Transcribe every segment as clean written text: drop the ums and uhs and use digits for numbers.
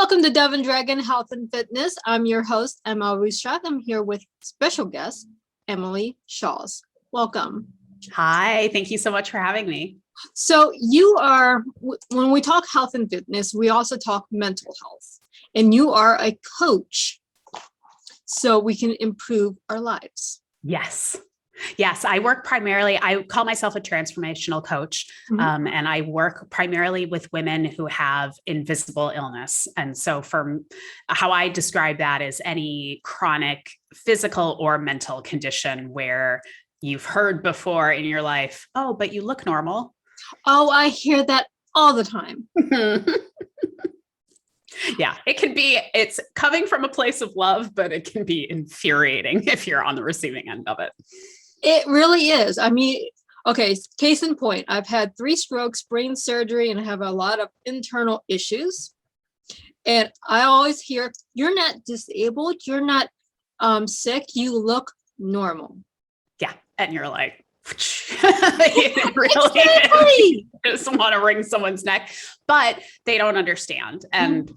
Welcome to Devon Dragon Health and Fitness. I'm your host, M.L.Ruscsak. I'm here with special guest, Emily Shaules. Welcome. Hi, thank you so much for having me. So when we talk health and fitness, we also talk mental health. And you are a coach, so we can improve our lives. Yes, I call myself a transformational coach, and I work primarily with women who have invisible illness. And so how I describe that is any chronic physical or mental condition where you've heard before in your life, oh, but you look normal. Oh, I hear that all the time. Yeah, it's coming from a place of love, but it can be infuriating if you're on the receiving end of it. It really is. I mean, okay, case in point, I've had 3 strokes, brain surgery, and I have a lot of internal issues. And I always hear, you're not disabled, you're not sick, you look normal. Yeah, and you're like, it really exactly. Just want to wring someone's neck, but they don't understand. And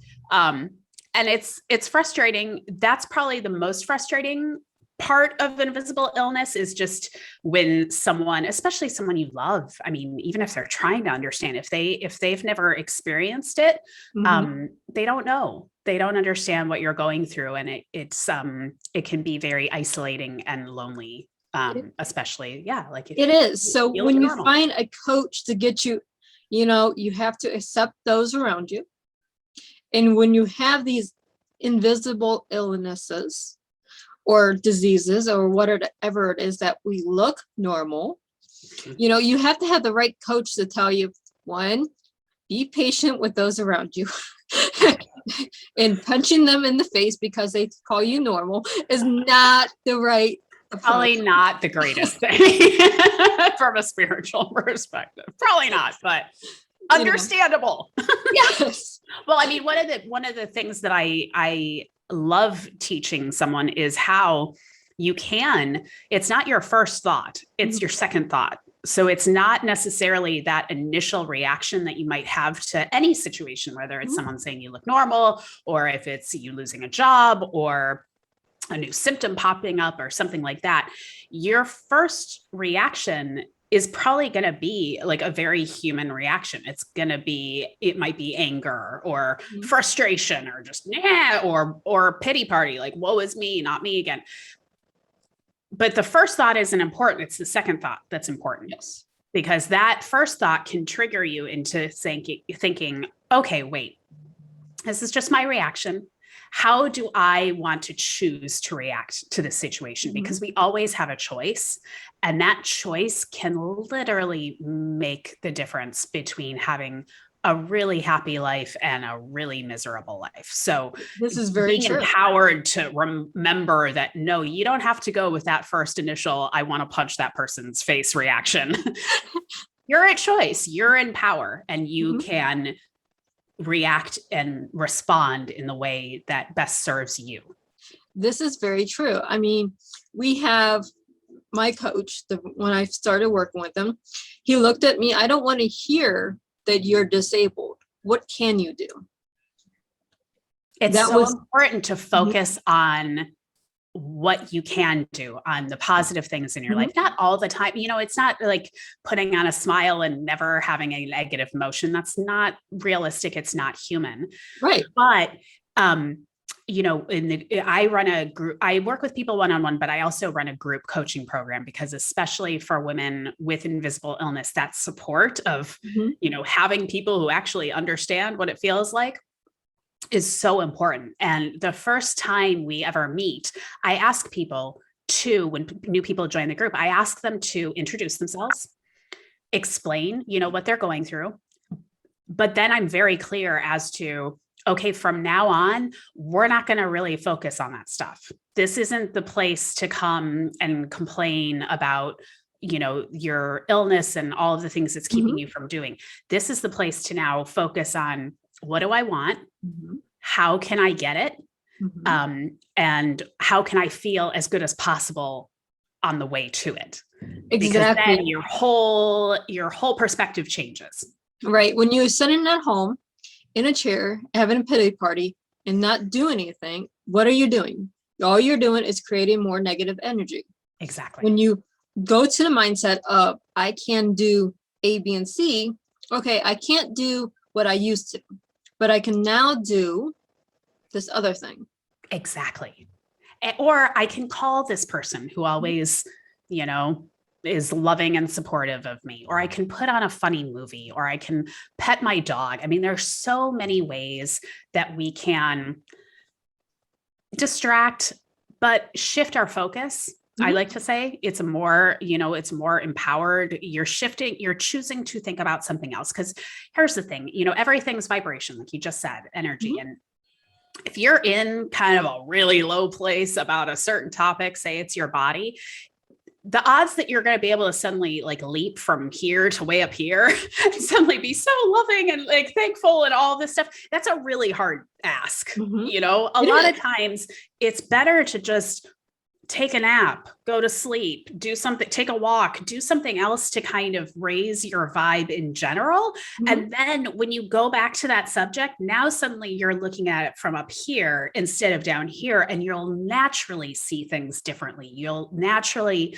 it's frustrating. That's probably the most frustrating part of invisible illness, is just when someone, especially someone you love, I mean, even if they're trying to understand, if they've never experienced it, they don't know. They don't understand what you're going through. And it can be very isolating and lonely. Especially, like it is. So when you find a coach to get you, you have to accept those around you. And when you have these invisible illnesses or diseases or whatever it is that we look normal, you have to have the right coach to tell you, one, be patient with those around you. And punching them in the face because they call you normal is not the right approach. Probably not the greatest thing from a spiritual perspective. Probably not, but understandable. Yes. Well, I mean, one of the things that I love teaching someone is how it's not your first thought, it's your second thought. So it's not necessarily that initial reaction that you might have to any situation, whether it's someone saying you look normal, or if it's you losing a job or a new symptom popping up or something like that. Your first reaction is probably going to be like a very human reaction. It might be anger or frustration or just, or pity party, like, woe is me, not me again. But the first thought isn't important. It's the second thought that's important. Yes. Because that first thought can trigger you into thinking, okay, wait, this is just my reaction. How do I want to choose to react to this situation? Because we always have a choice, and that choice can literally make the difference between having a really happy life and a really miserable life. So this is very true. Empowered to remember that, no, you don't have to go with that first initial, I want to punch that person's face reaction. You're a choice, you're in power, and you can react and respond in the way that best serves you. This is very true. I mean, we have my coach, when I started working with him, he looked at me, I don't want to hear that you're disabled. What can you do? It's important to focus on what you can do, on the positive things in your life, not all the time. It's not like putting on a smile and never having a negative emotion. That's not realistic. It's not human. Right. But, I run a group, I work with people one-on-one, but I also run a group coaching program, because especially for women with invisible illness, that support of, having people who actually understand what it feels like is so important. And the first time we ever meet, I ask people when new people join the group, I ask them to introduce themselves, explain, what they're going through. But then I'm very clear as to, okay, from now on, we're not going to really focus on that stuff. This isn't the place to come and complain about, your illness and all of the things that's keeping you from doing. This is the place to now focus on, what do I want? How can I get it? And how can I feel as good as possible on the way to it? Exactly. Because then your whole perspective changes. Right. When you're sitting at home in a chair, having a pity party and not do anything, what are you doing? All you're doing is creating more negative energy. Exactly. When you go to the mindset of, I can do A, B, and C, okay, I can't do what I used to, but I can now do this other thing. Exactly. Or I can call this person who always, you know, is loving and supportive of me, or I can put on a funny movie, or I can pet my dog. I mean, there's so many ways that we can distract, but shift our focus. I like to say it's more, it's more empowered. You're shifting, you're choosing to think about something else. Because here's the thing, everything's vibration, like you just said, energy. And if you're in kind of a really low place about a certain topic, say it's your body, the odds that you're going to be able to suddenly like leap from here to way up here and suddenly be so loving and like thankful and all this stuff, that's a really hard ask. A lot of times it's better to just take a nap, go to sleep, do something, take a walk, do something else to kind of raise your vibe in general. And then when you go back to that subject, now suddenly you're looking at it from up here instead of down here, and you'll naturally see things differently. You'll naturally,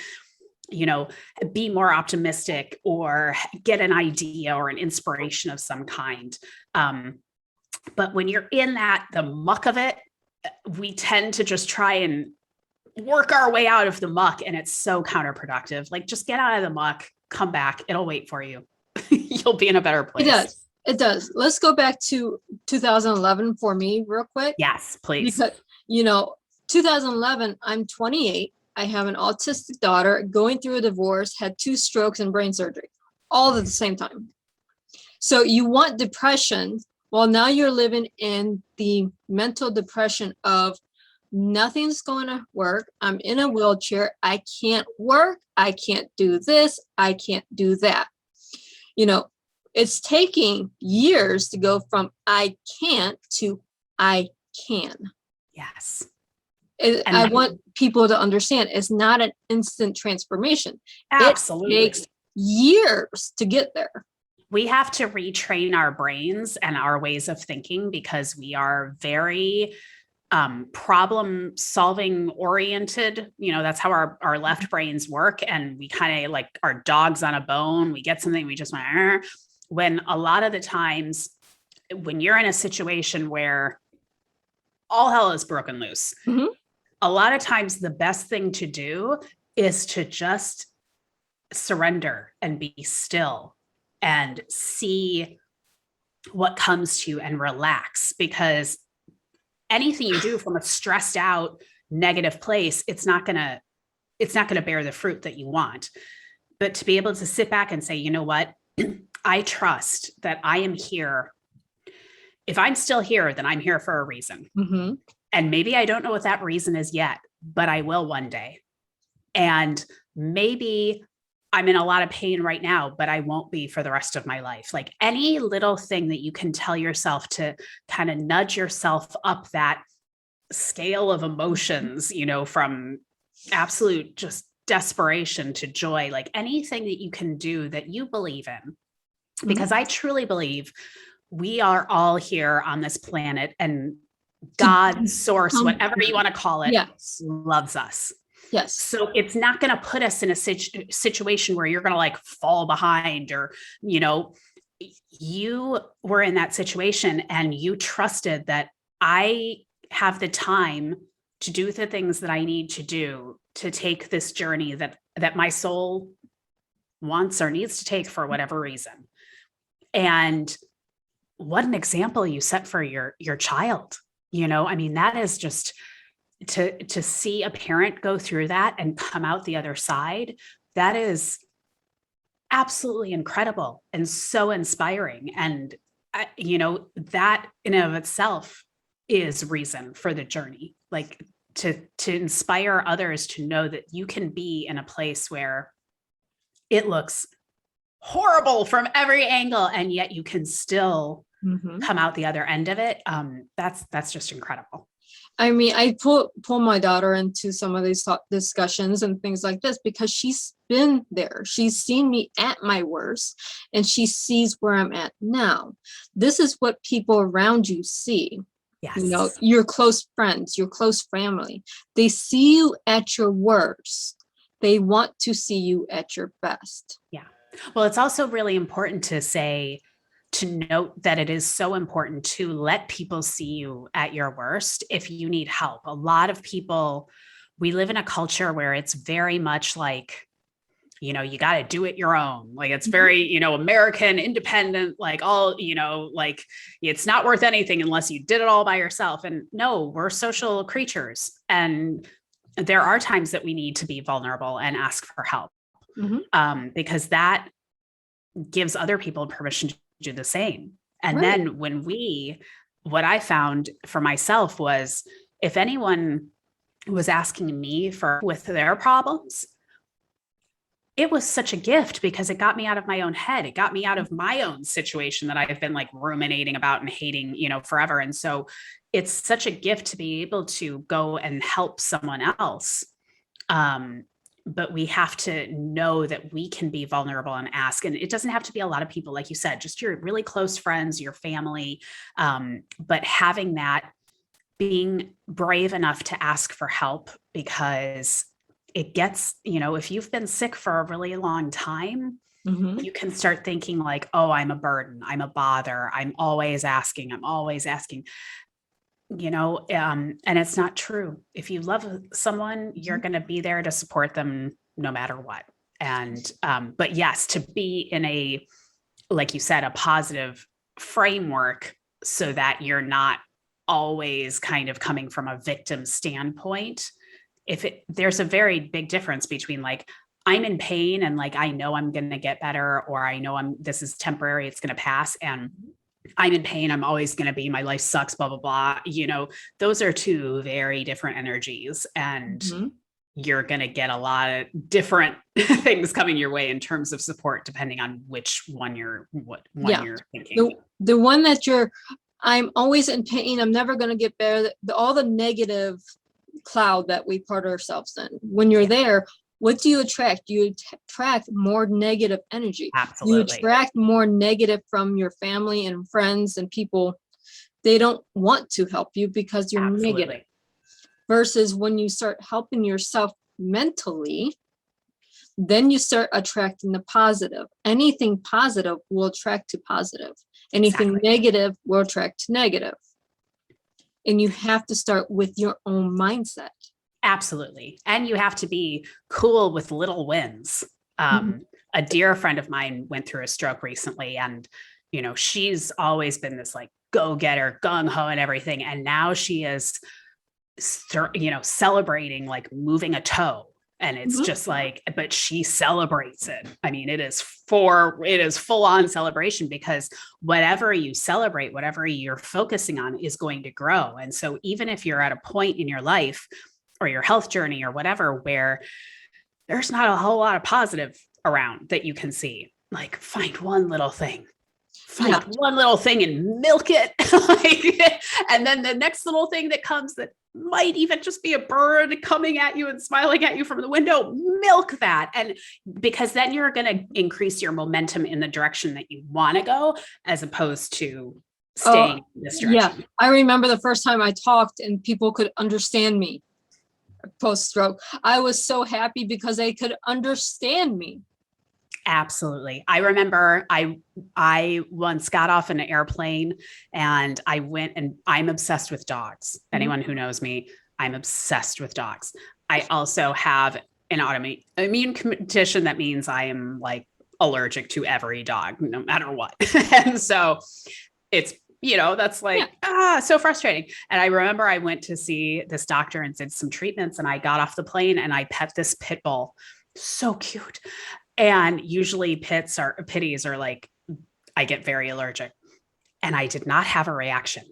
be more optimistic or get an idea or an inspiration of some kind. But when you're in the muck of it, we tend to just try and work our way out of the muck, and it's so counterproductive. Like, just get out of the muck, come back, it'll wait for you. You'll be in a better place. It does. Let's go back to 2011 for me real quick. Yes, please. Because 2011, I'm 28. I have an autistic daughter going through a divorce, had 2 strokes and brain surgery all at the same time. So you want depression. Well, now you're living in the mental depression of nothing's going to work. I'm in a wheelchair. I can't work. I can't do this. I can't do that. It's taking years to go from I can't to I can. Yes. I want people to understand it's not an instant transformation. Absolutely. It takes years to get there. We have to retrain our brains and our ways of thinking, because we are very problem solving oriented. That's how our left brains work. And we kind of like our dogs on a bone. We get something, we just went, when a lot of the times when you're in a situation where all hell is broken loose, a lot of times the best thing to do is to just surrender and be still and see what comes to you and relax. Because anything you do from a stressed out negative place, it's not going to bear the fruit that you want. But to be able to sit back and say, you know what, I trust that I am here. If I'm still here, then I'm here for a reason. And maybe I don't know what that reason is yet, but I will one day. And maybe I'm in a lot of pain right now, but I won't be for the rest of my life. Like, any little thing that you can tell yourself to kind of nudge yourself up that scale of emotions, from absolute just desperation to joy, like anything that you can do that you believe in. Because I truly believe we are all here on this planet, and God, source, whatever you want to call it, loves us. Yes. So it's not going to put us in a situation where you're going to like fall behind, or, you were in that situation and you trusted that I have the time to do the things that I need to do to take this journey that my soul wants or needs to take for whatever reason. And what an example you set for your child. I mean, that is just to see a parent go through that and come out the other side. That is absolutely incredible and so inspiring. And, that in and of itself is reason for the journey, like to inspire others to know that you can be in a place where it looks horrible from every angle, and yet you can still come out the other end of it. That's just incredible. I mean, I pull my daughter into some of these discussions and things like this because she's been there. She's seen me at my worst, and she sees where I'm at now. This is what people around you see. Yes. You know, your close friends, your close family, they see you at your worst. They want to see you at your best. Yeah. Well, it's also really important to note that it is so important to let people see you at your worst if you need help. A lot of people, we live in a culture where it's very much like, you know, you got to do it your own. Like it's very, you know, American, independent, like all, you know, like it's not worth anything unless you did it all by yourself. And no, we're social creatures. And there are times that we need to be vulnerable and ask for help, because that gives other people permission to do the same. And then what I found for myself was if anyone was asking me with their problems, it was such a gift because it got me out of my own head. It got me out of my own situation that I've been like ruminating about and hating, you know, forever. And so it's such a gift to be able to go and help someone else. But we have to know that we can be vulnerable and ask. And it doesn't have to be a lot of people, like you said, just your really close friends, your family. But having that, being brave enough to ask for help, because it gets, you know, if you've been sick for a really long time, you can start thinking like, oh, I'm a burden. I'm a bother. I'm always asking. You know, and it's not true. If you love someone, you're going to be there to support them no matter what. And, but yes, to be in a, like you said, a positive framework so that you're not always kind of coming from a victim standpoint. There's a very big difference between like, I'm in pain and like, I know I'm going to get better, or I know this is temporary, it's going to pass. And I'm in pain, I'm always going to be, my life sucks, blah, blah, blah. You know, those are two very different energies, and you're going to get a lot of different things coming your way in terms of support, depending on which one you're thinking. The one that I'm always in pain, I'm never going to get better. All the negative cloud that we put ourselves in. When you're there, what do you attract? You attract more negative energy. Absolutely. You attract more negative from your family and friends and people. They don't want to help you because you're negative. Versus when you start helping yourself mentally, then you start attracting the positive. Anything positive will attract to positive. Anything negative will attract to negative. And you have to start with your own mindset. Absolutely. And you have to be cool with little wins. A dear friend of mine went through a stroke recently, and, you know, she's always been this like go-getter, gung-ho and everything. And now she is, you know, celebrating like moving a toe. And it's just like, but she celebrates it. I mean, it is full on celebration, because whatever you celebrate, whatever you're focusing on is going to grow. And so even if you're at a point in your life or your health journey or whatever, where there's not a whole lot of positive around that you can see, like find one little thing. One little thing and milk it. And then the next little thing that comes that might even just be a bird coming at you and smiling at you from the window, milk that. And because then you're going to increase your momentum in the direction that you want to go, as opposed to staying in this direction. Yeah. I remember the first time I talked and people could understand me post-stroke. I was so happy because they could understand me. Absolutely. I remember I once got off an airplane and I went, and I'm obsessed with dogs. Anyone who knows me, I'm obsessed with dogs. I also have an autoimmune condition that means I am like allergic to every dog, no matter what. And so it's, you know, that's like, so frustrating. And I remember I went to see this doctor and did some treatments, and I got off the plane and I pet this pit bull. So cute. And usually pitties are like, I get very allergic, and I did not have a reaction.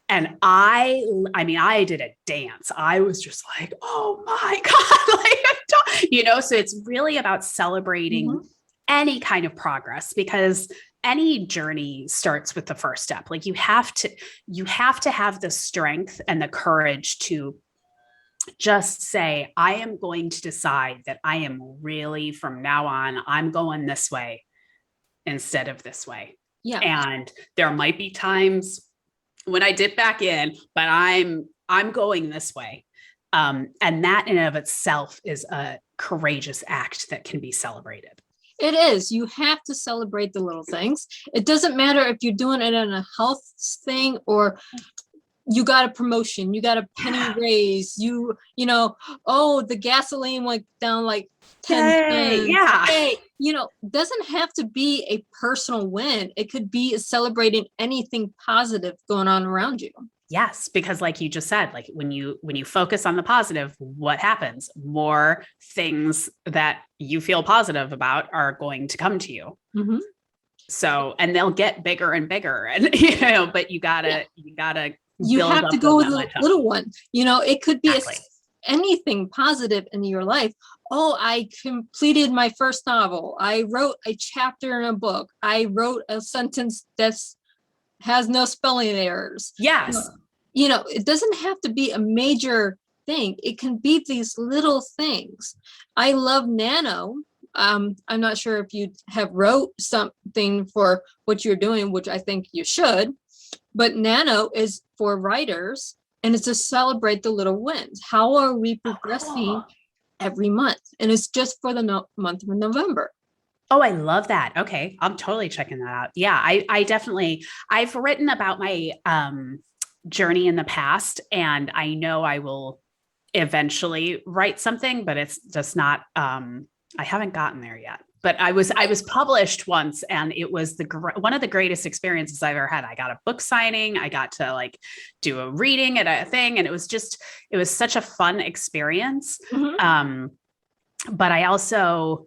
And I mean, I did a dance. I was just like, oh my God, like, you know, so it's really about celebrating any kind of progress, because any journey starts with the first step. Like you have to have the strength and the courage to just say, I am going to decide that I am really, from now on, I'm going this way instead of this way. Yeah. And there might be times when I dip back in, but I'm going this way. And that in and of itself is a courageous act that can be celebrated. It is. You have to celebrate the little things. It doesn't matter if you're doing it in a health thing or you got a promotion, you got a penny raise, you know, oh, the gasoline went down like 10 cents. Yeah. Hey, doesn't have to be a personal win. It could be celebrating anything positive going on around you. Yes, because like you just said, like when you focus on the positive, what happens? More things that you feel positive about are going to come to you. Mm-hmm. So, and they'll get bigger and bigger, and but you have to go with a little one. It could be anything positive in your life. Oh, I completed my first novel. I wrote a chapter in a book. I wrote a sentence that's has no spelling errors. Yes. It doesn't have to be a major thing. It can be these little things. I love Nano. I'm not sure if you have wrote something for what you're doing, which I think you should, but Nano is for writers and it's to celebrate the little wins. How are we progressing every month? And it's just for the month of November. Oh, I love that. Okay. I'm totally checking that out. Yeah. I've written about my journey in the past, and I know I will eventually write something, but it's just not, I haven't gotten there yet. But I was published once, and it was one of the greatest experiences I've ever had. I got a book signing. I got to do a reading at a thing. And it was such a fun experience. Mm-hmm. But I also,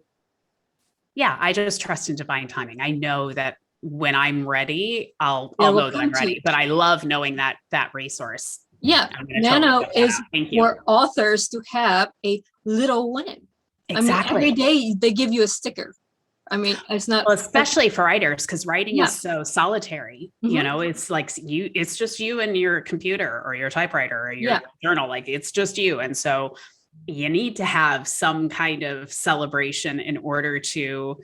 I just trust in divine timing. I know that when I'm ready, I'll know that I'm ready, but I love knowing that resource. Yeah. Nano is for authors to have a little win. Exactly. Every day they give you a sticker. It's not, especially for writers, because writing is so solitary. Mm-hmm. It's like it's just you and your computer or your typewriter or your journal. Like it's just you. And so you need to have some kind of celebration in order to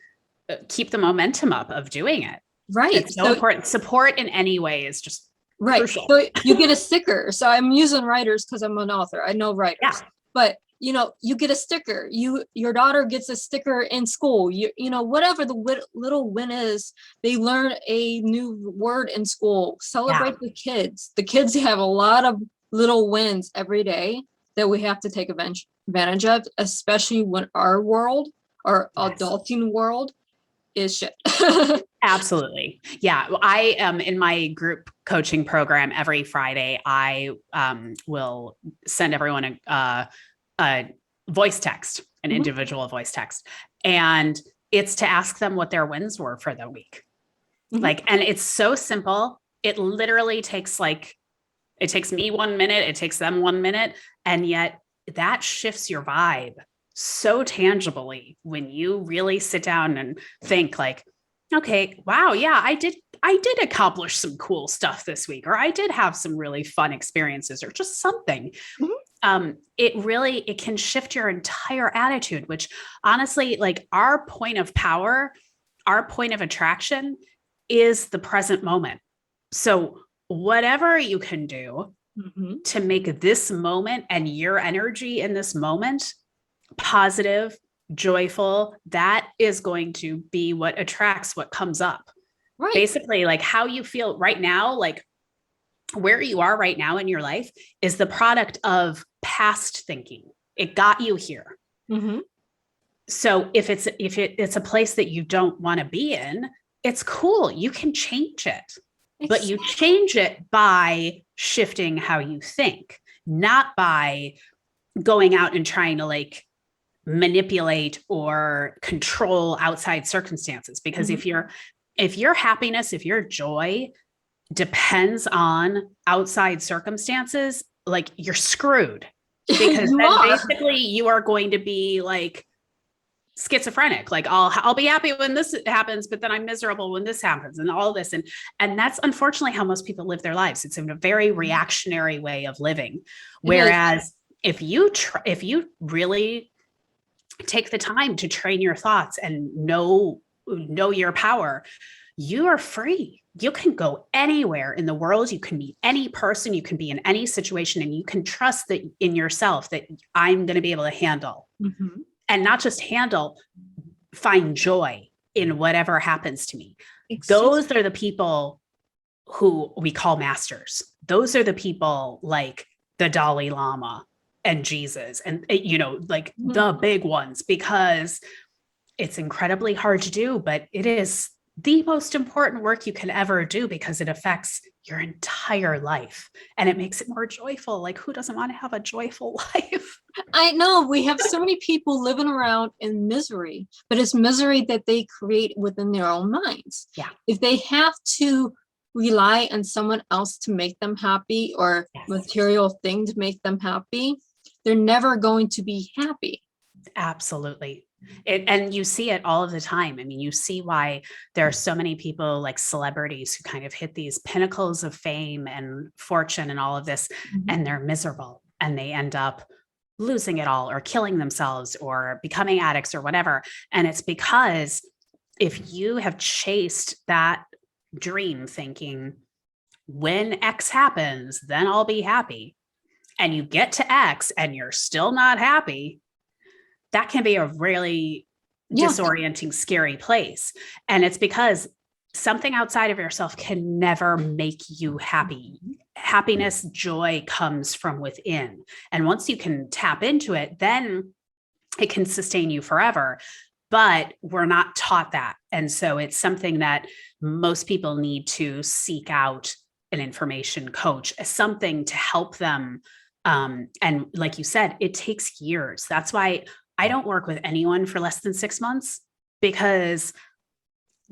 keep the momentum up of doing it. Right. It's so important. Support in any way is just crucial. So you get a sticker. So I'm using writers because I'm an author. I know writers, but you get a sticker. Your daughter gets a sticker in school. Whatever the little win is, they learn a new word in school. Celebrate the kids. The kids have a lot of little wins every day that we have to take advantage of, especially when our world, our adulting world, is shit. Absolutely. Yeah. I am in my group coaching program every Friday. I will send everyone a voice text, an individual voice text. And it's to ask them what their wins were for the week. Mm-hmm. And it's so simple. It literally takes it takes me 1 minute, it takes them 1 minute. And yet that shifts your vibe so tangibly when you really sit down and think okay, wow, yeah, I did accomplish some cool stuff this week, or I did have some really fun experiences, or just something. Mm-hmm. It can shift your entire attitude, which honestly, our point of power, our point of attraction is the present moment. So whatever you can do to make this moment and your energy in this moment positive, joyful, that is going to be what attracts what comes up. Right. Basically, how you feel right now, where you are right now in your life is the product of past thinking. It got you here. Mm-hmm. So if it's a place that you don't want to be in, it's cool. You can change it. But you change it by shifting how you think, not by going out and trying to manipulate or control outside circumstances. Because if your happiness, if your joy depends on outside circumstances, you're screwed. Because then basically you are going to be schizophrenic. Like I'll be happy when this happens, but then I'm miserable when this happens, and all this. And that's unfortunately how most people live their lives. It's a very reactionary way of living. Whereas if you really take the time to train your thoughts and know your power, you are free. You can go anywhere in the world. You can meet any person. You can be in any situation, and you can trust that in yourself that I'm going to be able to handle. Mm-hmm. And not just handle, find joy in whatever happens to me. Those are the people who we call masters. Those are the people like the Dalai Lama and Jesus and, like the big ones, because it's incredibly hard to do, but it is the most important work you can ever do because it affects your entire life and it makes it more joyful. Like, who doesn't want to have a joyful life? I know we have so many people living around in misery, but it's misery that they create within their own minds. Yeah. If they have to rely on someone else to make them happy or material thing to make them happy, they're never going to be happy. Absolutely. And you see it all of the time. I mean, you see why there are so many people like celebrities who kind of hit these pinnacles of fame and fortune and all of this, and they're miserable and they end up losing it all or killing themselves or becoming addicts or whatever. And it's because if you have chased that dream thinking, when X happens, then I'll be happy, and you get to X and you're still not happy, that can be a really disorienting, scary place. And it's because something outside of yourself can never make you happy. Happiness, joy comes from within. And once you can tap into it, then it can sustain you forever. But we're not taught that. And so it's something that most people need to seek out an information coach as something to help them. And like you said, it takes years. That's why I don't work with anyone for less than 6 months, because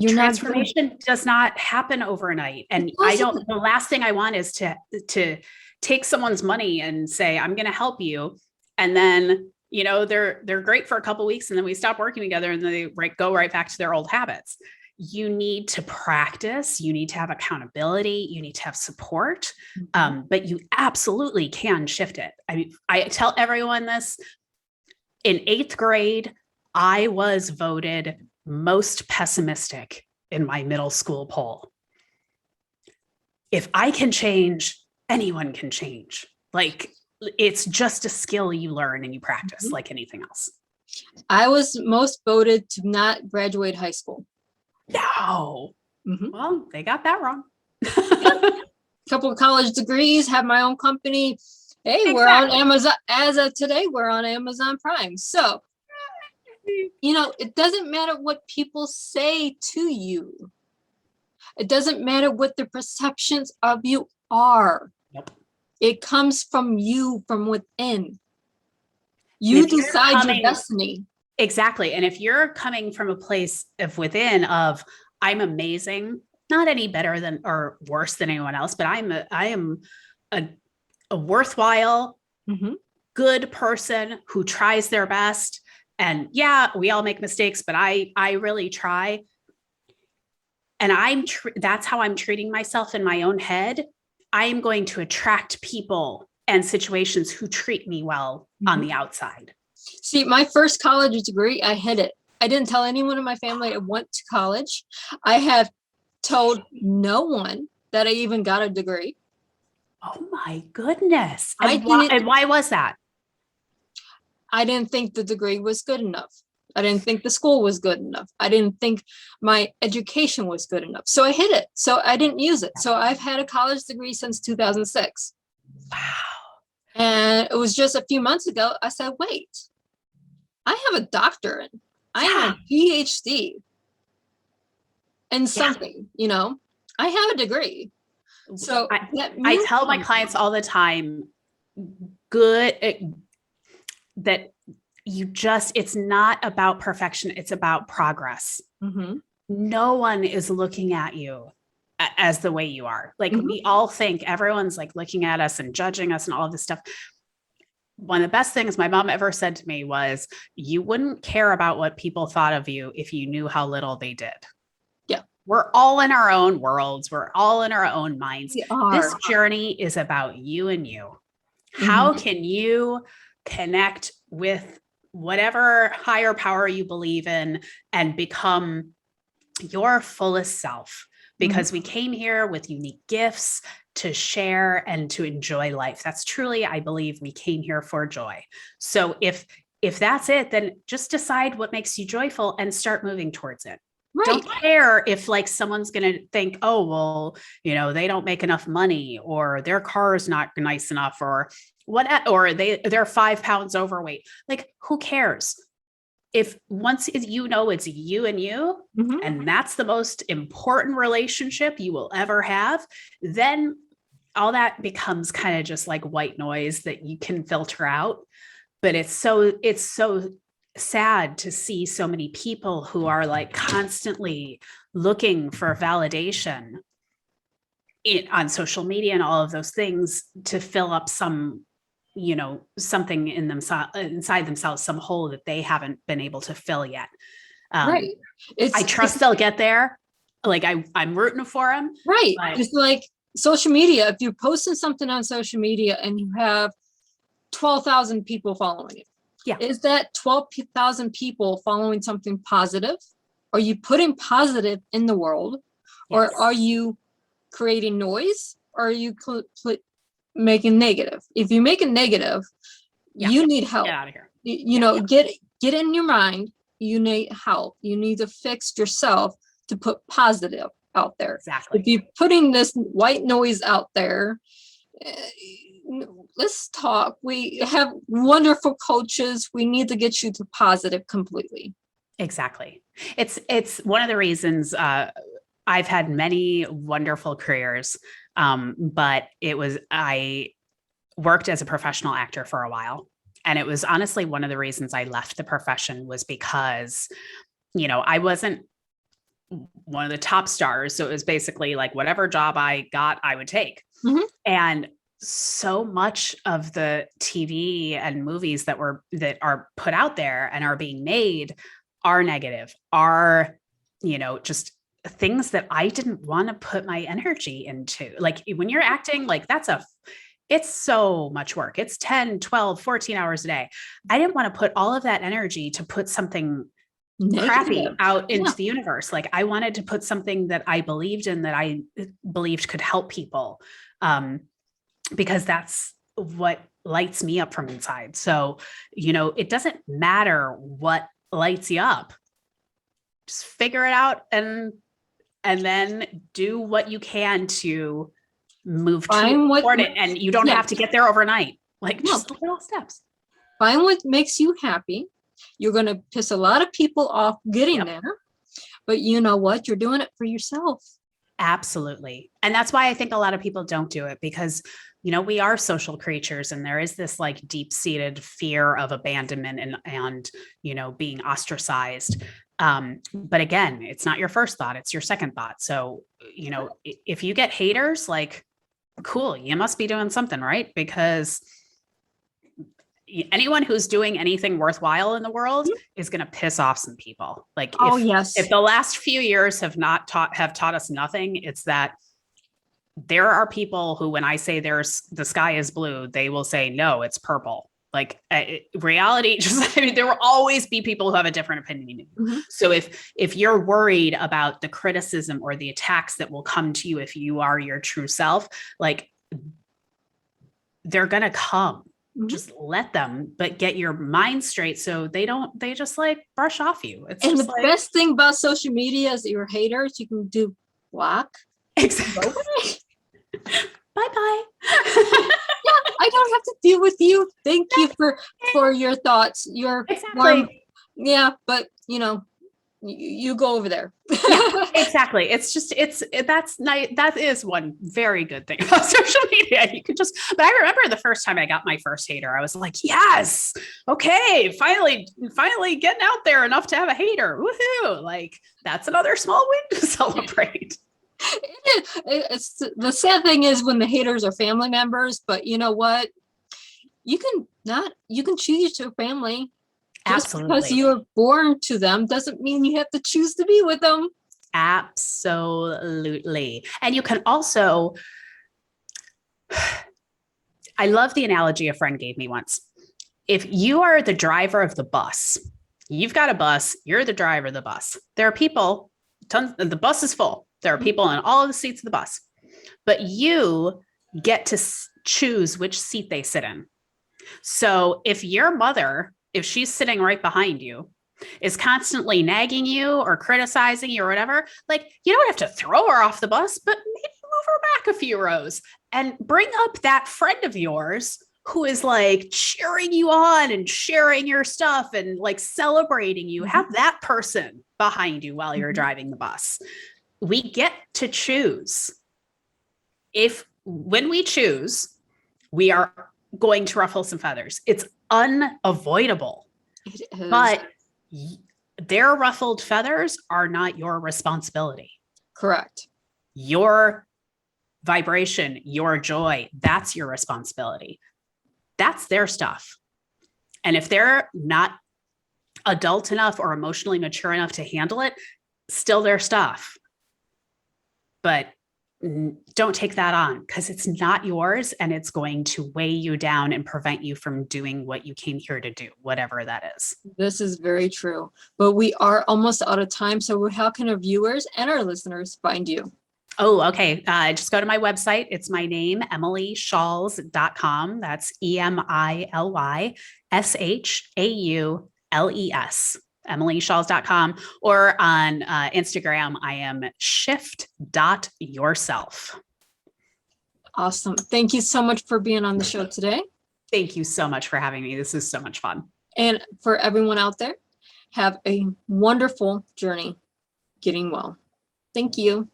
transformation does not happen overnight. And the last thing I want is to take someone's money and say, I'm going to help you. And then, they're great for a couple of weeks and then we stop working together and then they go right back to their old habits. You need to practice, you need to have accountability, you need to have support, but you absolutely can shift it. I mean, I tell everyone this. In 8th grade, I was voted most pessimistic in my middle school poll. If I can change, anyone can change. Like, it's just a skill you learn and you practice like anything else. I was most voted to not graduate high school. No. Well, they got that wrong. Couple of college degrees, have my own company. Hey, we're on Amazon. As of today, we're on Amazon Prime. So, it doesn't matter what people say to you. It doesn't matter what the perceptions of you are. Yep. It comes from you, from within. You decide your destiny. Exactly. And if you're coming from a place of within of, I'm amazing, not any better than or worse than anyone else, but I am a worthwhile, good person who tries their best. And yeah, we all make mistakes, but I really try. And that's how I'm treating myself in my own head. I am going to attract people and situations who treat me well on the outside. See, my first college degree, I hid it. I didn't tell anyone in my family I went to college. I have told no one that I even got a degree. Oh my goodness. And why was that? I didn't think the degree was good enough. I didn't think the school was good enough. I didn't think my education was good enough. So I hid it. So I didn't use it. So I've had a college degree since 2006. Wow. And it was just a few months ago, I said, wait, I have a doctorate. I have a PhD in something, I have a degree. So I tell my clients all the time, that it's not about perfection. It's about progress. No one is looking at you as the way you are. Like we all think everyone's like looking at us and judging us and all of this stuff. one of the best things my mom ever said to me was, you wouldn't care about what people thought of you if you knew how little they did. Yeah. We're all in our own worlds. We're all in our own minds. We are. This journey is about you and you. Mm-hmm. How can you connect with whatever higher power you believe in and become your fullest self? Because we came here with unique gifts to share and to enjoy life. That's truly, I believe, we came here for joy. So if that's it, then just decide what makes you joyful and start moving towards it. Right. Don't care if like someone's going to think, oh, well, you know, they don't make enough money, or their car is not nice enough, or what, or they're 5 pounds overweight. Like, who cares? If once you know it's you and you, and that's the most important relationship you will ever have, then all that becomes kind of just like white noise that you can filter out. But it's so sad to see so many people who are like constantly looking for validation on social media and all of those things to fill up some, you know, something in inside themselves, some hole that they haven't been able to fill yet. Right. I trust they'll get there. Like I'm rooting for them. Right. It's like social media. If you're posting something on social media and you have 12,000 people following it, is that 12,000 people following something positive? Are you putting positive in the world? Or are you creating noise? Or are you making negative? If you make it negative, you need help. Get out of here. You know, get in your mind. You need help. You need to fix yourself to put positive out there. Exactly. If you're putting this white noise out there, let's talk. We have wonderful coaches. We need to get you to positive completely. Exactly. It's one of the reasons I've had many wonderful careers, but I worked as a professional actor for a while. And it was honestly one of the reasons I left the profession was because, you know, I wasn't one of the top stars. So it was basically like whatever job I got, I would take. And so much of the TV and movies that are put out there and are being made are negative, are, you know, just things that I didn't want to put my energy into. Like when you're acting, like it's so much work. It's 10, 12, 14 hours a day. I didn't want to put all of that energy to put something crappy out into the universe. Like I wanted to put something that I believed in, that I believed could help people. Because that's what lights me up from inside. So, you know, it doesn't matter what lights you up. Just figure it out and then do what you can to move toward it. And you don't have to get there overnight. Like just little steps. Find what makes you happy. You're going to piss a lot of people off getting there, but you know what? You're doing it for yourself. Absolutely. And that's why I think a lot of people don't do it, because, you know, we are social creatures and there is this like deep-seated fear of abandonment and, you know, being ostracized. But again, it's not your first thought, it's your second thought. So, you know, if you get haters, like, cool, you must be doing something right, because anyone who's doing anything worthwhile in the world is going to piss off some people. Like, if the last few years have taught us nothing, it's that there are people who, when I say the sky is blue, they will say, no, it's purple. Like reality, there will always be people who have a different opinion. So if you're worried about the criticism or the attacks that will come to you if you are your true self, like they're going to come. Just let them, but get your mind straight so they just like brush off you. And the best thing about social media is your haters, you can do block. Exactly. Bye-bye. I don't have to deal with you. Thank you for your thoughts. But you know, you go over there. Exactly. It's just, that's nice. That is one very good thing about social media. You could but I remember the first time I got my first hater, I was like, yes, okay, finally getting out there enough to have a hater. Woohoo. Like that's another small win to celebrate. It's the sad thing is when the haters are family members, but you know what? you can choose your family. Just because Absolutely. you were born to them doesn't mean you have to choose to be with them. Absolutely. And you can also, I love the analogy a friend gave me once. If you are the driver of the bus, you've got a bus, you're the driver of the bus. There are people, the bus is full. There are people in all of the seats of the bus, but you get to choose which seat they sit in. So if your mother, if she's sitting right behind you, is constantly nagging you or criticizing you or whatever, like, you don't have to throw her off the bus, but maybe move her back a few rows and bring up that friend of yours who is like cheering you on and sharing your stuff and like celebrating you. Have that person behind you while you're driving the bus. We get to choose. When we choose, we are going to ruffle some feathers. It's unavoidable. It is. But their ruffled feathers are not your responsibility. Correct. Your vibration, your joy, that's your responsibility. That's their stuff. And if they're not adult enough or emotionally mature enough to handle it, still their stuff. But don't take that on, because it's not yours and it's going to weigh you down and prevent you from doing what you came here to do, whatever that is. This is very true. But we are almost out of time. So how can our viewers and our listeners find you? Oh, okay. Just go to my website. It's my name, EmilyShaules.com. That's EmilyShaules, EmilyShaules.com. Or on Instagram, I am shift.yourself. Awesome. Thank you so much for being on the show today. Thank you so much for having me. This is so much fun. And for everyone out there, have a wonderful journey getting well. Thank you.